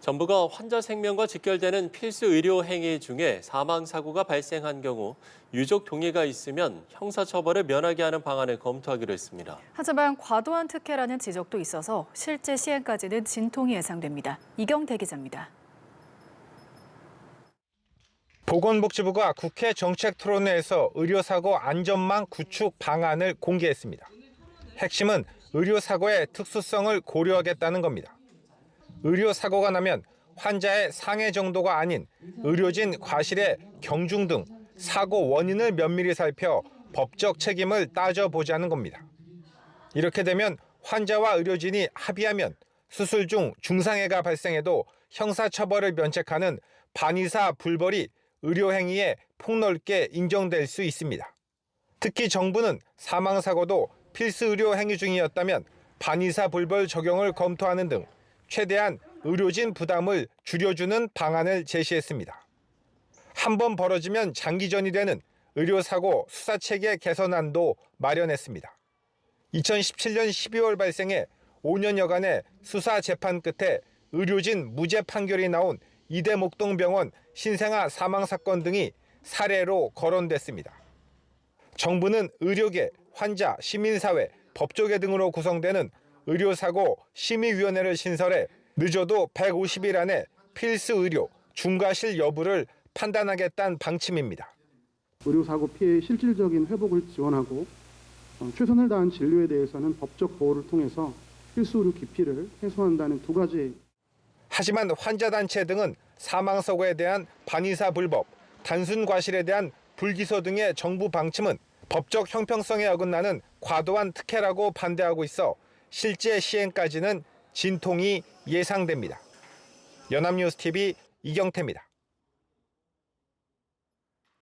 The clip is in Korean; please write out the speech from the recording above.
정부가 환자 생명과 직결되는 필수 의료 행위 중에 사망 사고가 발생한 경우 유족 동의가 있으면 형사처벌을 면하게 하는 방안을 검토하기로 했습니다. 하지만 과도한 특혜라는 지적도 있어서 실제 시행까지는 진통이 예상됩니다. 이경태 기자입니다. 보건복지부가 국회 정책토론회에서 의료사고 안전망 구축 방안을 공개했습니다. 핵심은 의료사고의 특수성을 고려하겠다는 겁니다. 의료사고가 나면 환자의 상해 정도가 아닌 의료진 과실의 경중 등 사고 원인을 면밀히 살펴 법적 책임을 따져보자는 겁니다. 이렇게 되면 환자와 의료진이 합의하면 수술 중 중상해가 발생해도 형사처벌을 면책하는 반의사 불벌이 의료행위에 폭넓게 인정될 수 있습니다. 특히 정부는 사망사고도 필수 의료 행위 중이었다면 반의사 불벌 적용을 검토하는 등 최대한 의료진 부담을 줄여주는 방안을 제시했습니다. 한번 벌어지면 장기전이 되는 의료사고 수사체계 개선안도 마련했습니다. 2017년 12월 발생해 5년여간의 수사 재판 끝에 의료진 무죄 판결이 나온 이대목동병원 신생아 사망 사건 등이 사례로 거론됐습니다. 정부는 의료계, 환자, 시민사회, 법조계 등으로 구성되는 의료사고 심의위원회를 신설해 늦어도 150일 안에 필수 의료, 중과실 여부를 판단하겠다는 방침입니다. 의료사고 피해의 실질적인 회복을 지원하고 최선을 다한 진료에 대해서는 법적 보호를 통해서 필수 의료 기피를 해소한다는 두 가지. 하지만 환자단체 등은 사망사고에 대한 반의사 불법, 단순 과실에 대한 불기소 등의 정부 방침은 법적 형평성에 어긋나는 과도한 특혜라고 반대하고 있어 실제 시행까지는 진통이 예상됩니다. 연합뉴스TV 이경태입니다.